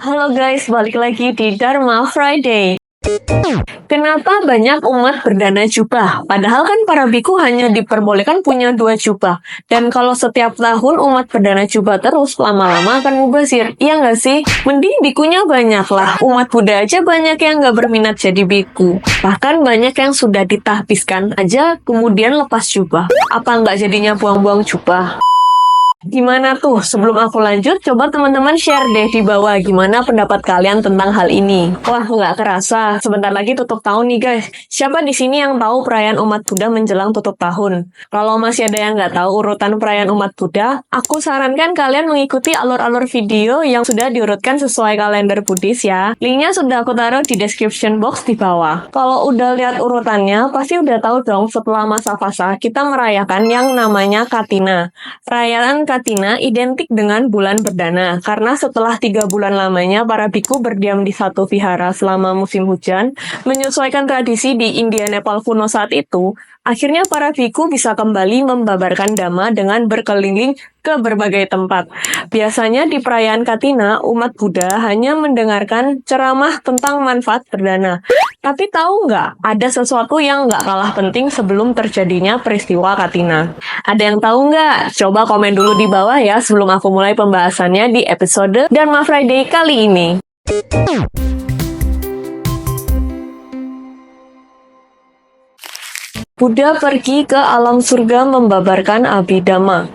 Halo guys, balik lagi di Dharma Friday. Kenapa banyak umat berdana jubah? Padahal kan para biku hanya diperbolehkan punya 2 jubah. Dan kalau setiap tahun umat berdana jubah terus, lama-lama akan mubazir. Iya nggak sih? Mending bikunya banyak lah. Umat Buddha aja banyak yang nggak berminat jadi biku. Bahkan banyak yang sudah ditahbiskan aja kemudian lepas jubah. Apa nggak jadinya buang-buang jubah? Gimana tuh? Sebelum aku lanjut, coba teman-teman share deh di bawah gimana pendapat kalian tentang hal ini. Wah, nggak kerasa. Sebentar lagi tutup tahun nih guys. Siapa di sini yang tahu perayaan umat Buddha menjelang tutup tahun? Kalau masih ada yang nggak tahu urutan perayaan umat Buddha, aku sarankan kalian mengikuti alur-alur video yang sudah diurutkan sesuai kalender Buddhis ya. Linknya sudah aku taruh di description box di bawah. Kalau udah lihat urutannya, pasti udah tahu dong setelah masa fasa kita merayakan yang namanya Katina. Perayaan Katina identik dengan bulan berdana, karena setelah 3 bulan lamanya para biku berdiam di satu vihara selama musim hujan, menyesuaikan tradisi di India Nepal kuno saat itu, akhirnya para biku bisa kembali membabarkan dhamma dengan berkeliling ke berbagai tempat. Biasanya di perayaan Katina, umat Buddha hanya mendengarkan ceramah tentang manfaat berdana. Tapi tahu nggak, ada sesuatu yang nggak kalah penting sebelum terjadinya peristiwa Katina. Ada yang tahu nggak? Coba komen dulu di bawah ya sebelum aku mulai pembahasannya di episode Dharma Friday kali ini. Buddha pergi ke alam surga membabarkan Abhidhamma.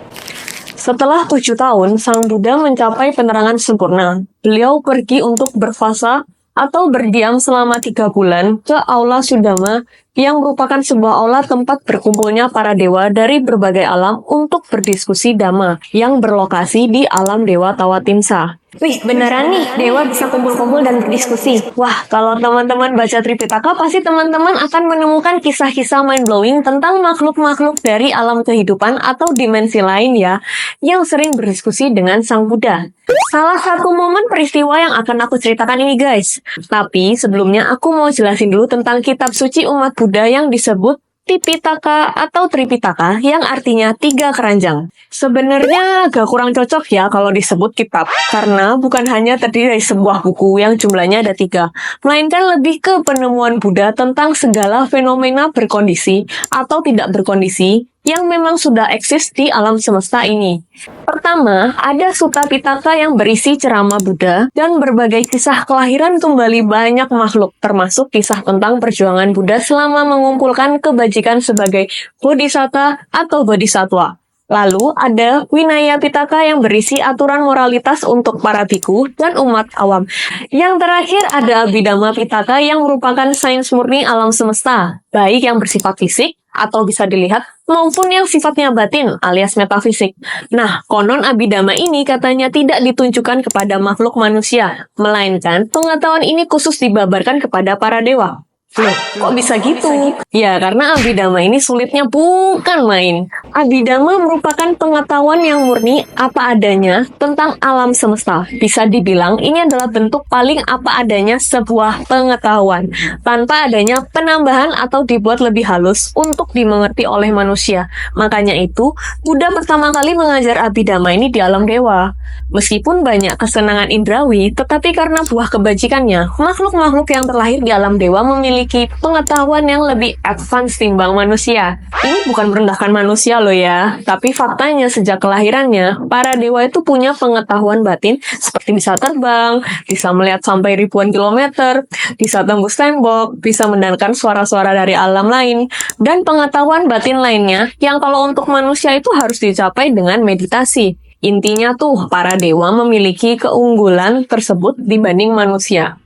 Setelah 7 tahun, Sang Buddha mencapai penerangan sempurna. Beliau pergi untuk berfasa atau berdiam selama 3 bulan ke Aula Sudama yang merupakan sebuah aula tempat berkumpulnya para dewa dari berbagai alam untuk berdiskusi dhamma yang berlokasi di alam Dewa Tawatimsa. Wih, beneran nih, dewa bisa kumpul-kumpul dan berdiskusi. Wah, kalau teman-teman baca Tripitaka, pasti teman-teman akan menemukan kisah-kisah mind-blowing tentang makhluk-makhluk dari alam kehidupan atau dimensi lain ya, yang sering berdiskusi dengan Sang Buddha. Salah satu momen peristiwa yang akan aku ceritakan ini guys. Tapi sebelumnya aku mau jelasin dulu tentang kitab suci umat Buddha yang disebut Tipitaka atau Tripitaka yang artinya 3 keranjang. Sebenarnya agak kurang cocok ya kalau disebut kitab, karena bukan hanya terdiri dari sebuah buku yang jumlahnya ada 3, melainkan lebih ke penemuan Buddha tentang segala fenomena berkondisi atau tidak berkondisi yang memang sudah eksis di alam semesta ini. Pertama, ada Sutta Pitaka yang berisi ceramah Buddha dan berbagai kisah kelahiran kembali banyak makhluk, termasuk kisah tentang perjuangan Buddha selama mengumpulkan kebajikan sebagai bodhisatta atau bodhisatwa. Lalu ada Vinaya Pitaka yang berisi aturan moralitas untuk para biku dan umat awam. Yang terakhir ada Abhidhamma Pitaka yang merupakan sains murni alam semesta, baik yang bersifat fisik atau bisa dilihat maupun yang sifatnya batin alias metafisik. Nah, konon Abhidhamma ini katanya tidak ditunjukkan kepada makhluk manusia, melainkan pengetahuan ini khusus dibabarkan kepada para dewa. Loh, kok bisa gitu? Ya, karena Abhidhamma ini sulitnya bukan main. Abhidhamma merupakan pengetahuan yang murni apa adanya tentang alam semesta. Bisa dibilang ini adalah bentuk paling apa adanya sebuah pengetahuan, tanpa adanya penambahan atau dibuat lebih halus untuk dimengerti oleh manusia. Makanya itu, Buddha pertama kali mengajar Abhidhamma ini di alam dewa. Meskipun banyak kesenangan indrawi, tetapi karena buah kebajikannya, makhluk-makhluk yang terlahir di alam dewa memiliki pengetahuan yang lebih advance timbang manusia. Ini bukan merendahkan manusia loh ya, tapi faktanya sejak kelahirannya, para dewa itu punya pengetahuan batin seperti bisa terbang, bisa melihat sampai ribuan kilometer, bisa tembus tembok, bisa mendengarkan suara-suara dari alam lain, dan pengetahuan batin lainnya yang kalau untuk manusia itu harus dicapai dengan meditasi. Intinya tuh, para dewa memiliki keunggulan tersebut dibanding manusia.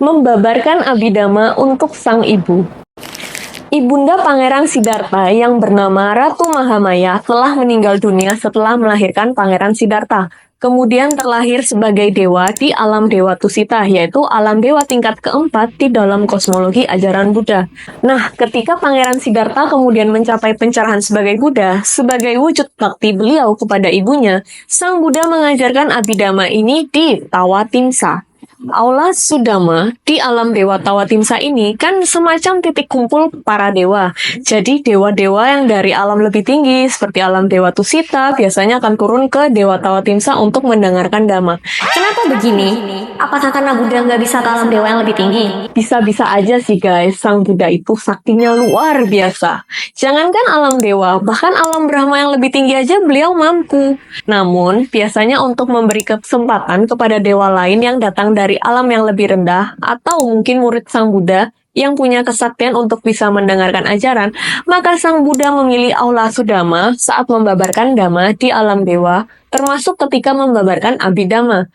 Membabarkan Abhidhamma untuk sang ibu. Ibunda Pangeran Siddhartha yang bernama Ratu Mahamaya telah meninggal dunia setelah melahirkan Pangeran Siddhartha. Kemudian terlahir sebagai dewa di alam Dewa Tusita, yaitu alam dewa tingkat keempat di dalam kosmologi ajaran Buddha. Nah, ketika Pangeran Siddhartha kemudian mencapai pencerahan sebagai Buddha, sebagai wujud bakti beliau kepada ibunya, Sang Buddha mengajarkan Abhidhamma ini di Tawatimsa. Aula Sudama di alam Dewa Tawatimsa ini kan semacam titik kumpul para dewa. Jadi dewa-dewa yang dari alam lebih tinggi seperti alam Dewa Tusita biasanya akan turun ke Dewa Tawatimsa untuk mendengarkan Dhamma. Kenapa begini? Apakah karena Buddha nggak bisa ke alam dewa yang lebih tinggi? Bisa-bisa aja sih guys, Sang Buddha itu saktinya luar biasa. Jangankan alam dewa, bahkan alam Brahma yang lebih tinggi aja beliau mampu. Namun, biasanya untuk memberi kesempatan kepada dewa lain yang datang dari alam yang lebih rendah, atau mungkin murid Sang Buddha yang punya kesaktian untuk bisa mendengarkan ajaran, maka Sang Buddha memilih Aula Sudama saat membabarkan Dhamma di alam dewa, termasuk ketika membabarkan Abhidhamma.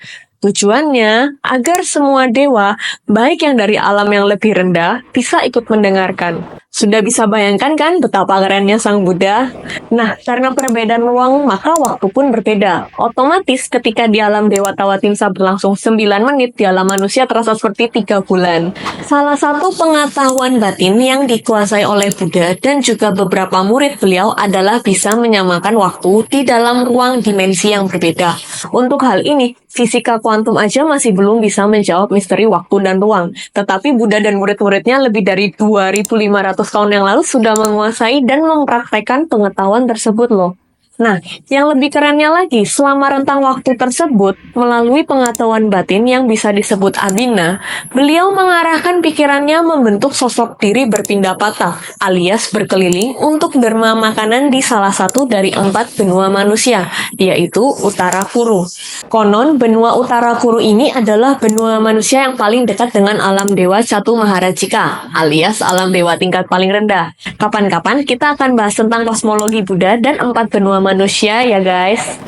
Tujuannya agar semua dewa, baik yang dari alam yang lebih rendah, bisa ikut mendengarkan. Sudah bisa bayangkan kan betapa kerennya Sang Buddha? Nah, karena perbedaan ruang, maka waktu pun berbeda. Otomatis ketika di alam Dewa Tawatimsa berlangsung 9 menit, di alam manusia terasa seperti 3 bulan. Salah satu pengetahuan batin yang dikuasai oleh Buddha dan juga beberapa murid beliau adalah bisa menyamakan waktu di dalam ruang dimensi yang berbeda. Untuk hal ini, fisika kuantum aja masih belum bisa menjawab misteri waktu dan ruang. Tetapi Buddha dan murid-muridnya lebih dari 2500 tahun yang lalu sudah menguasai dan mempraktekkan pengetahuan tersebut loh. Nah, yang lebih kerennya lagi, selama rentang waktu tersebut, melalui pengetahuan batin yang bisa disebut abhina, beliau mengarahkan pikirannya membentuk sosok diri berpindah patah, alias berkeliling untuk derma makanan di salah satu dari 4 benua manusia, yaitu Utara Kuru. Konon, benua Utara Kuru ini adalah benua manusia yang paling dekat dengan alam Dewa Catu Maharajika, alias alam dewa tingkat paling rendah. Kapan-kapan kita akan bahas tentang kosmologi Buddha dan 4 benua manusia ya guys.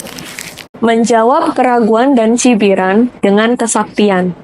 Menjawab keraguan dan cibiran dengan kesaktian.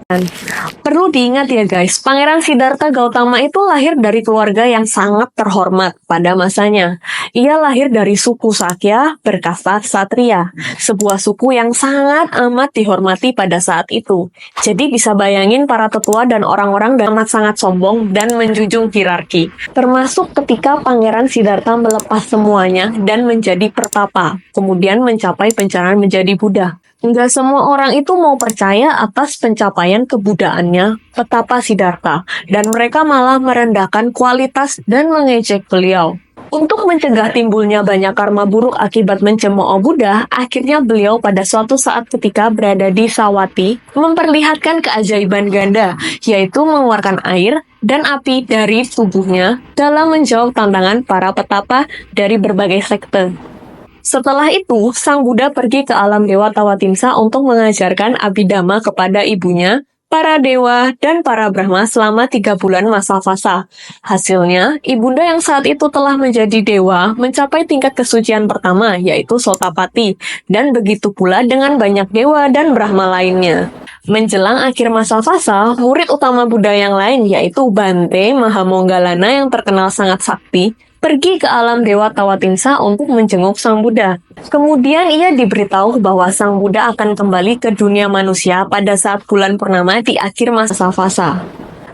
Perlu diingat ya guys, Pangeran Siddhartha Gautama itu lahir dari keluarga yang sangat terhormat pada masanya. Ia lahir dari suku Sakya berkasta Ksatria, sebuah suku yang sangat amat dihormati pada saat itu. Jadi bisa bayangin para tetua dan orang-orang amat sangat sombong dan menjunjung hierarki. Termasuk ketika Pangeran Siddhartha melepas semuanya dan menjadi pertapa, kemudian mencapai pencerahan menjadi Buddha. Enggak semua orang itu mau percaya atas pencapaian kebudaannya, petapa Siddhartha, dan mereka malah merendahkan kualitas dan mengejek beliau. Untuk mencegah timbulnya banyak karma buruk akibat mencemooh Buddha, akhirnya beliau pada suatu saat ketika berada di Sawati, memperlihatkan keajaiban ganda, yaitu mengeluarkan air dan api dari tubuhnya dalam menjawab tantangan para petapa dari berbagai sekte. Setelah itu, Sang Buddha pergi ke alam Dewa Tawatimsa untuk mengajarkan Abhidhamma kepada ibunya, para dewa, dan para Brahma selama 3 bulan masa fasa. Hasilnya, ibunda yang saat itu telah menjadi dewa mencapai tingkat kesucian pertama, yaitu Sotapati, dan begitu pula dengan banyak dewa dan Brahma lainnya. Menjelang akhir masa fasa, murid utama Buddha yang lain, yaitu Bante Mahamonggalana yang terkenal sangat sakti, pergi ke alam Dewa Tawatimsa untuk menjenguk Sang Buddha. Kemudian ia diberitahu bahwa Sang Buddha akan kembali ke dunia manusia pada saat bulan purnama di akhir masa fasa.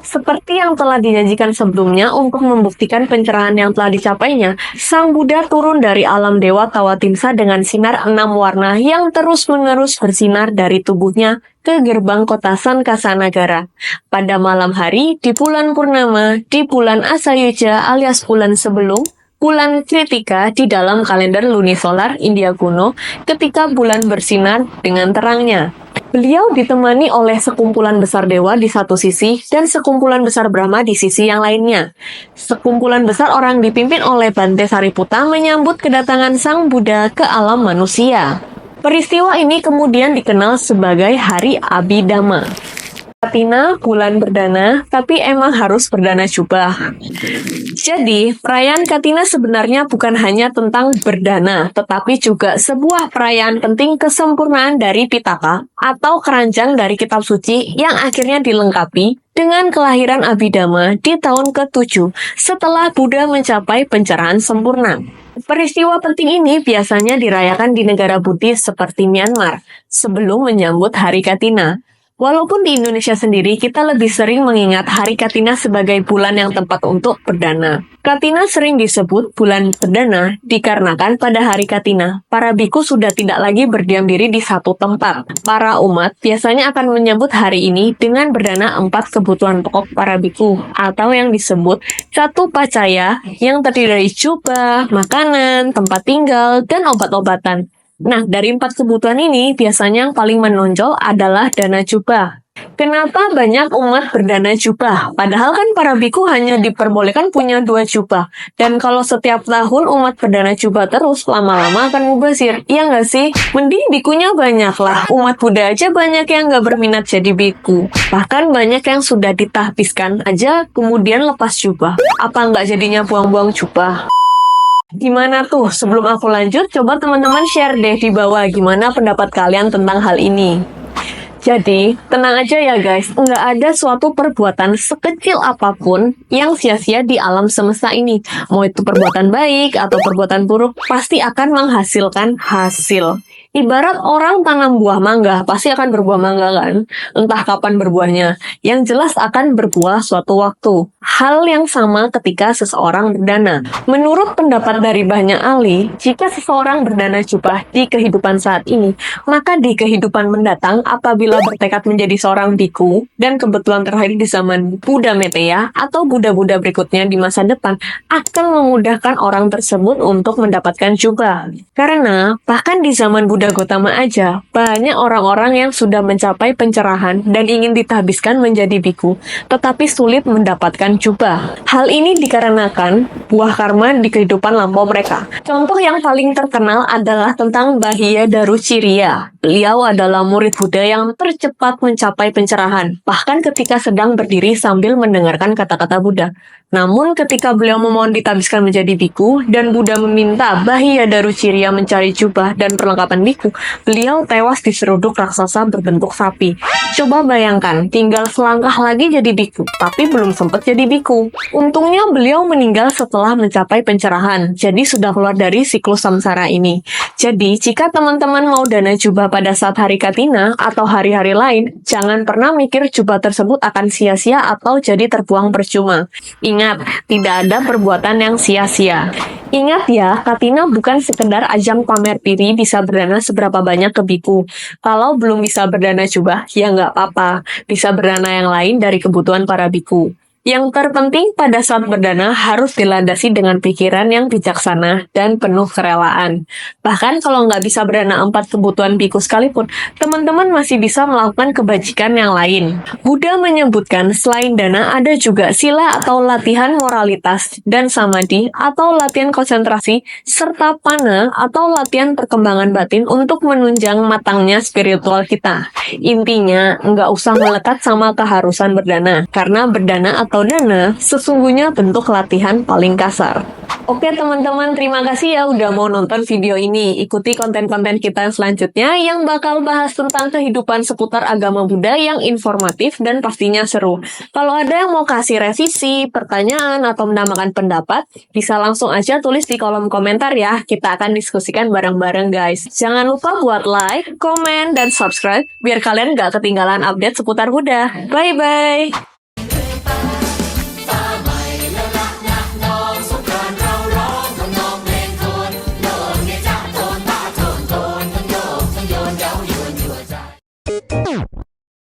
Seperti yang telah dijanjikan sebelumnya untuk membuktikan pencerahan yang telah dicapainya, Sang Buddha turun dari alam Dewa Tawatimsa dengan sinar 6 warna yang terus-menerus bersinar dari tubuhnya ke gerbang kota Sankasanagara. Pada malam hari, di bulan purnama, di bulan Asayuja alias bulan sebelum, bulan Kritika di dalam kalender lunisolar India kuno, ketika bulan bersinar dengan terangnya. Beliau ditemani oleh sekumpulan besar dewa di satu sisi dan sekumpulan besar Brahma di sisi yang lainnya. Sekumpulan besar orang dipimpin oleh Bante Sariputta menyambut kedatangan Sang Buddha ke alam manusia. Peristiwa ini kemudian dikenal sebagai Hari Abhidhamma. Katina bulan berdana, tapi emang harus berdana jubah. Jadi, perayaan Katina sebenarnya bukan hanya tentang berdana, tetapi juga sebuah perayaan penting kesempurnaan dari Pitaka atau keranjang dari kitab suci yang akhirnya dilengkapi dengan kelahiran Abhidhamma di tahun ke-7 setelah Buddha mencapai pencerahan sempurna. Peristiwa penting ini biasanya dirayakan di negara Buddhis seperti Myanmar sebelum menyambut Hari Katina. Walaupun di Indonesia sendiri kita lebih sering mengingat Hari Katina sebagai bulan yang tepat untuk berdana. Katina sering disebut bulan berdana dikarenakan pada Hari Katina, para biku sudah tidak lagi berdiam diri di satu tempat. Para umat biasanya akan menyebut hari ini dengan berdana 4 kebutuhan pokok para biku, atau yang disebut Catu Pacaya, yang terdiri dari jubah, makanan, tempat tinggal, dan obat-obatan. Nah, dari 4 kebutuhan ini, biasanya yang paling menonjol adalah dana jubah. Kenapa banyak umat berdana jubah? Padahal kan para biku hanya diperbolehkan punya 2 jubah. Dan kalau setiap tahun umat berdana jubah terus, lama-lama akan mubazir. Iya nggak sih? Mending bikunya banyak lah. Umat Buddha aja banyak yang nggak berminat jadi biku. Bahkan banyak yang sudah ditahbiskan aja, kemudian lepas jubah. Apa nggak jadinya buang-buang jubah? Gimana tuh? Sebelum aku lanjut, coba teman-teman share deh di bawah gimana pendapat kalian tentang hal ini. Jadi, tenang aja ya guys, nggak ada suatu perbuatan sekecil apapun yang sia-sia di alam semesta ini. Mau itu perbuatan baik atau perbuatan buruk, pasti akan menghasilkan hasil. Ibarat orang tanam buah mangga, pasti akan berbuah mangga kan? Entah kapan berbuahnya. Yang jelas akan berbuah suatu waktu. Hal yang sama ketika seseorang berdana. Menurut pendapat dari banyak ahli, jika seseorang berdana jubah di kehidupan saat ini, maka di kehidupan mendatang apabila bertekad menjadi seorang biku, dan kebetulan terlahir di zaman Buddha Meteya atau Buddha-Buddha berikutnya di masa depan, akan memudahkan orang tersebut untuk mendapatkan jubah. Karena bahkan di zaman Buddha Gotama aja, banyak orang-orang yang sudah mencapai pencerahan dan ingin ditahbiskan menjadi biku, tetapi sulit mendapatkan jubah. Hal ini dikarenakan buah karma di kehidupan lampau mereka. Contoh yang paling terkenal adalah tentang Bahia Daruciriya. Beliau adalah murid Buddha yang tercepat mencapai pencerahan, bahkan ketika sedang berdiri sambil mendengarkan kata-kata Buddha. Namun ketika beliau memohon ditahbiskan menjadi biku, dan Buddha meminta Bahia Daruciriya mencari jubah dan perlengkapan biku, beliau tewas diseruduk raksasa berbentuk sapi. Coba bayangkan, tinggal selangkah lagi jadi biku, tapi belum sempat jadi biku. Untungnya beliau meninggal setelah mencapai pencerahan, jadi sudah keluar dari siklus samsara ini. Jadi, jika teman-teman mau dana jubah pada saat hari Katina atau hari-hari lain, jangan pernah mikir jubah tersebut akan sia-sia atau jadi terbuang percuma. Ingat, tidak ada perbuatan yang sia-sia. Ingat ya, Katina bukan sekedar ajang pamer diri bisa berdana seberapa banyak ke biku. Kalau belum bisa berdana jubah, ya nggak apa-apa. Bisa berdana yang lain dari kebutuhan para biku. Yang terpenting pada saat berdana harus dilandasi dengan pikiran yang bijaksana dan penuh kerelaan. Bahkan kalau nggak bisa berdana 4 kebutuhan biku sekalipun, teman-teman masih bisa melakukan kebajikan yang lain. Buddha menyebutkan selain dana ada juga sila atau latihan moralitas dan samadhi atau latihan konsentrasi serta pana atau latihan perkembangan batin untuk menunjang matangnya spiritual kita. Intinya, nggak usah melekat sama keharusan berdana, karena berdana atau dana sesungguhnya bentuk latihan paling kasar. Oke teman-teman, terima kasih ya udah mau nonton video ini. Ikuti konten-konten kita selanjutnya yang bakal bahas tentang kehidupan seputar agama Buddha yang informatif dan pastinya seru. Kalau ada yang mau kasih revisi, pertanyaan, atau menambahkan pendapat, bisa langsung aja tulis di kolom komentar ya. Kita akan diskusikan bareng-bareng guys. Jangan lupa buat like, komen, dan subscribe biar kalian gak ketinggalan update seputar Buddha. Bye-bye!